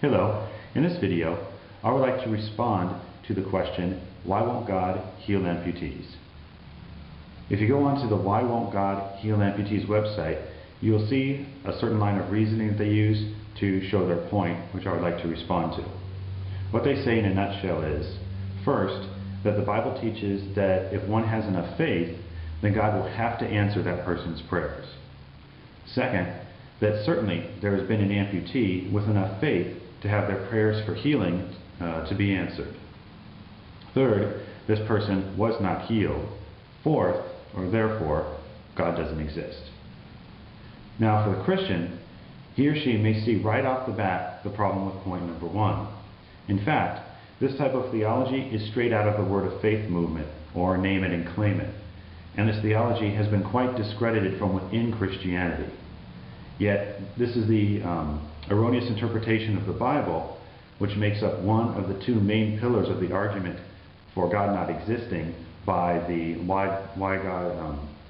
Hello, in this video I would like to respond to the question, why won't God heal amputees? If you go onto the Why Won't God Heal Amputees website, you will see a certain line of reasoning that they use to show their point, which I would like to respond to. What they say in a nutshell is, first, that the Bible teaches that if one has enough faith, then God will have to answer that person's prayers. Second, that certainly there has been an amputee with enough faith to have their prayers for healing to be answered. Third, this person was not healed. Fourth, or therefore, God doesn't exist. Now for the Christian, he or she may see right off the bat the problem with point number one. In fact, this type of theology is straight out of the Word of Faith movement, or name it and claim it. And this theology has been quite discredited from within Christianity. Yet, this is the erroneous interpretation of the Bible, which makes up one of the two main pillars of the argument for God not existing by the why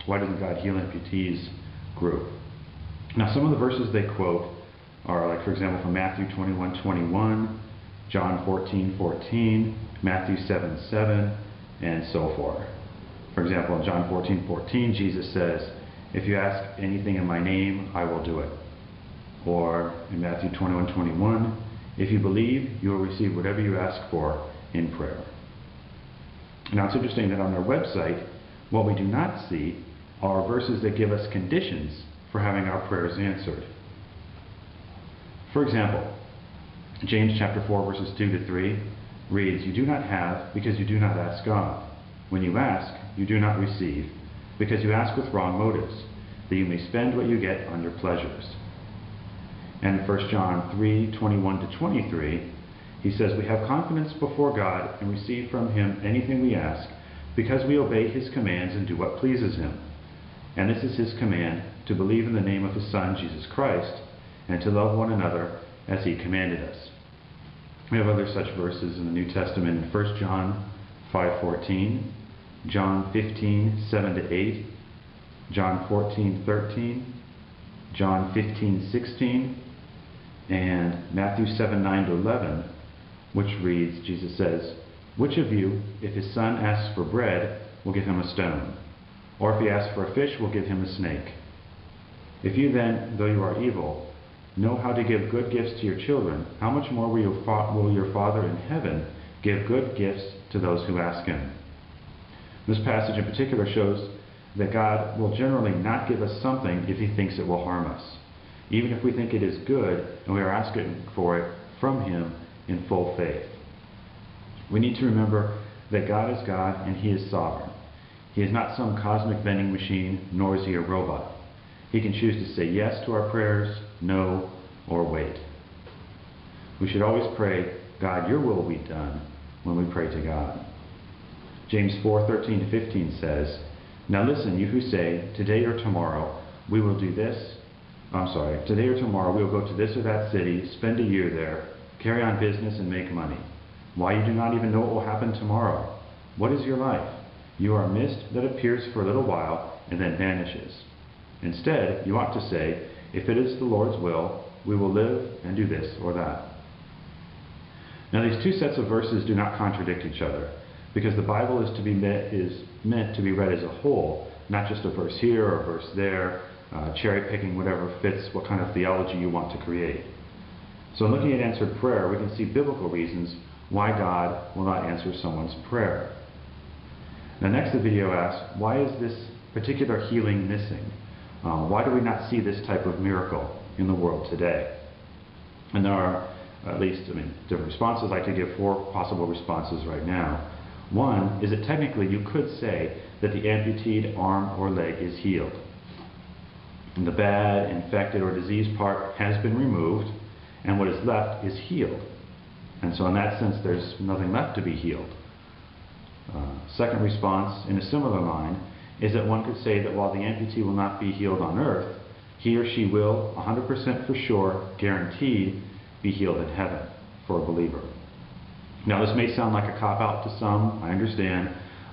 doesn't God heal amputees group. Now, some of the verses they quote are, like, for example, from Matthew 21:21, John 14:14, Matthew 7:7, and so forth. For example, in John 14:14, Jesus says, "If you ask anything in my name, I will do it." Or in Matthew 21:21, "If you believe, you will receive whatever you ask for in prayer." Now, it's interesting that on their website, what we do not see are verses that give us conditions for having our prayers answered. For example, James chapter 4 verses 2-3 reads, "You do not have because you do not ask God. When you ask, you do not receive, because you ask with wrong motives, that you may spend what you get on your pleasures." And in 1 John 3:21-23, he says, "We have confidence before God and receive from Him anything we ask, because we obey His commands and do what pleases Him. And this is His command, to believe in the name of His Son, Jesus Christ, and to love one another as He commanded us." We have other such verses in the New Testament in 1 John 5:14, John 15:7-8, John 14:13, John 15:16, and Matthew 7:9-11, which reads, Jesus says, "Which of you, if his son asks for bread, will give him a stone? Or if he asks for a fish, will give him a snake? If you then, though you are evil, know how to give good gifts to your children, how much more will your Father in heaven give good gifts to those who ask Him?" This passage in particular shows that God will generally not give us something if He thinks it will harm us, even if we think it is good and we are asking for it from Him in full faith. We need to remember that God is God and He is sovereign. He is not some cosmic vending machine, nor is He a robot. He can choose to say yes to our prayers, no, or wait. We should always pray, "God, your will be done," when we pray to God. James 4:13-15 says, "Now listen, you who say, today or tomorrow we will do this, today or tomorrow we will go to this or that city, spend a year there, carry on business and make money. Why, you do not even know what will happen tomorrow. What is your life? You are a mist that appears for a little while and then vanishes. Instead, you ought to say, if it is the Lord's will, we will live and do this or that." Now, these two sets of verses do not contradict each other, because the Bible is meant to be read as a whole, not just a verse here or a verse there, cherry picking whatever fits what kind of theology you want to create. So in looking at answered prayer, we can see biblical reasons why God will not answer someone's prayer. Now next the video asks, why is this particular healing missing? Why do we not see this type of miracle in the world today? And there are at least, different responses. I'd like to give 4 possible responses right now. One is that technically you could say that the amputated arm or leg is healed. And the bad, infected, or diseased part has been removed, and what is left is healed. And so in that sense, there's nothing left to be healed. Second response, in a similar line, is that one could say that while the amputee will not be healed on earth, he or she will, 100% for sure, guaranteed, be healed in heaven for a believer. Now this may sound like a cop-out to some, I understand,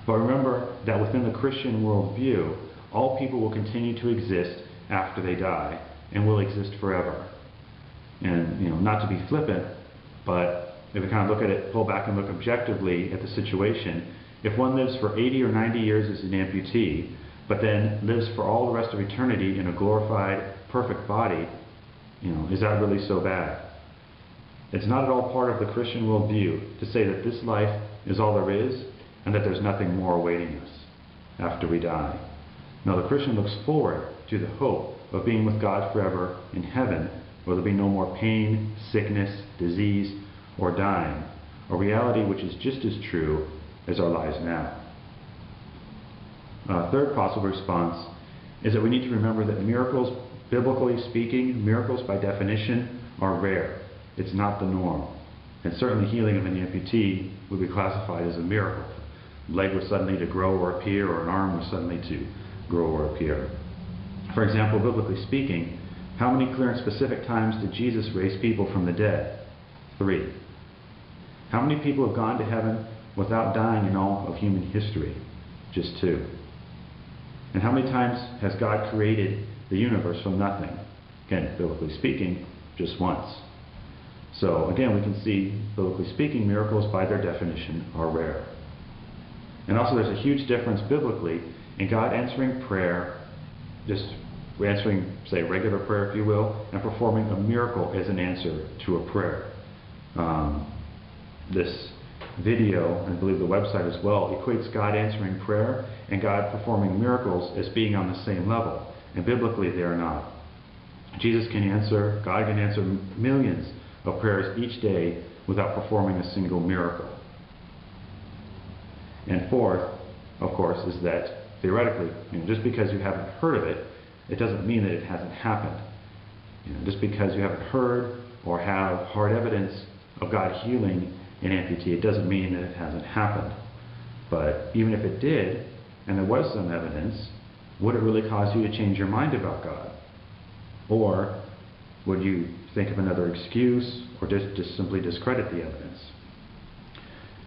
but remember that within the Christian worldview, all people will continue to exist after they die and will exist forever. And not to be flippant, But if we kind of look at it, pull back and look objectively at the situation, if one lives for 80 or 90 years as an amputee, but then lives for all the rest of eternity in a glorified, perfect body, is that really so bad? It's not at all part of the Christian worldview to say that this life is all there is and that there's nothing more awaiting us after we die. No, the Christian looks forward to the hope of being with God forever in heaven, where there'll be no more pain, sickness, disease, or dying, a reality which is just as true as our lives now. Third possible response is that we need to remember that miracles, biblically speaking, miracles by definition are rare. It's not the norm. And certainly healing of an amputee would be classified as a miracle. A leg was suddenly to grow or appear, or an arm was suddenly to grow or appear. For example, biblically speaking, how many clear and specific times did Jesus raise people from the dead? 3. How many people have gone to heaven without dying in all of human history? Just 2. And how many times has God created the universe from nothing? Again, biblically speaking, just once. So again, we can see, biblically speaking, miracles by their definition are rare. And also there's a huge difference biblically in God answering prayer, just answering, say, regular prayer, if you will, and performing a miracle as an answer to a prayer. This video, and I believe the website as well, equates God answering prayer and God performing miracles as being on the same level. And biblically, they are not. God can answer millions of prayers each day without performing a single miracle. And fourth, of course, is that theoretically, just because you haven't heard of it, it doesn't mean that it hasn't happened. Just because you haven't heard or have hard evidence of God healing an amputee, it doesn't mean that it hasn't happened. But even if it did, and there was some evidence, would it really cause you to change your mind about God? Or would you think of another excuse, or just simply discredit the evidence?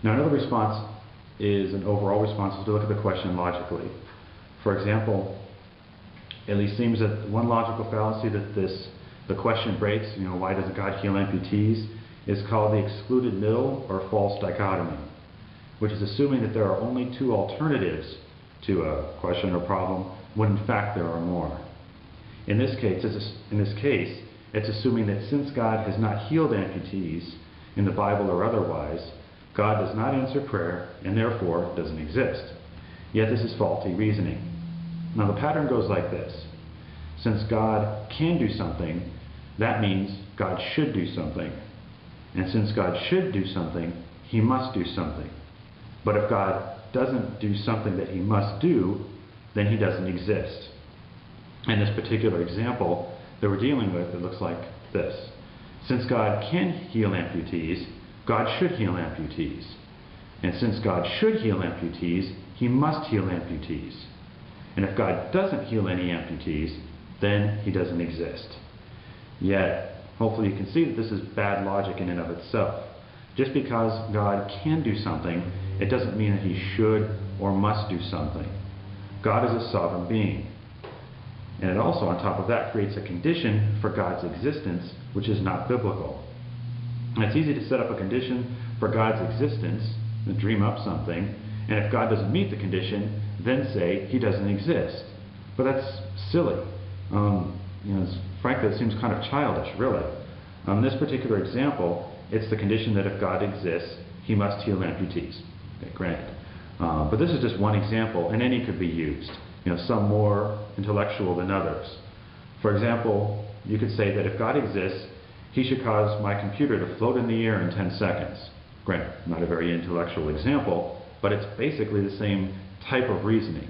Now, another response is an overall response is to look at the question logically. For example, it at least seems that one logical fallacy that the question breaks, why doesn't God heal amputees, is called the excluded middle or false dichotomy, which is assuming that there are only 2 alternatives to a question or problem, when in fact there are more. In this case, it's assuming that since God has not healed amputees in the Bible or otherwise, God does not answer prayer and therefore doesn't exist. Yet this is faulty reasoning. Now the pattern goes like this. Since God can do something, that means God should do something. And since God should do something, He must do something. But if God doesn't do something that He must do, then He doesn't exist. In this particular example that we're dealing with, it looks like this. Since God can heal amputees, God should heal amputees. And since God should heal amputees, He must heal amputees. And if God doesn't heal any amputees, then He doesn't exist. Yet, hopefully you can see that this is bad logic in and of itself. Just because God can do something, it doesn't mean that He should or must do something. God is a sovereign being. And it also, on top of that, creates a condition for God's existence, which is not biblical. And it's easy to set up a condition for God's existence, and dream up something, and if God doesn't meet the condition, then say He doesn't exist. But that's silly. Frankly, it seems kind of childish, really. In this particular example, it's the condition that if God exists, He must heal amputees. Okay, granted. But this is just one example, and any could be used. Some more intellectual than others. For example, you could say that if God exists, He should cause my computer to float in the air in 10 seconds. Granted, not a very intellectual example, but it's basically the same type of reasoning.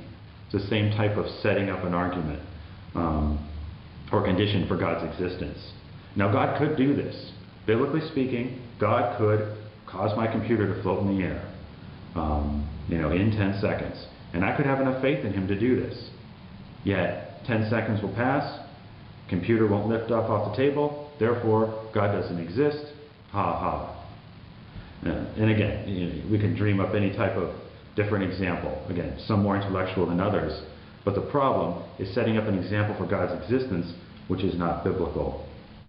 It's the same type of setting up an argument or condition for God's existence. Now, God could do this. Biblically speaking, God could cause my computer to float in the air, in 10 seconds. And I could have enough faith in Him to do this. Yet, 10 seconds will pass, computer won't lift up off the table, therefore, God doesn't exist. Ha ha. And again, we can dream up any type of different example. Again, some more intellectual than others. But the problem is setting up an example for God's existence which is not biblical.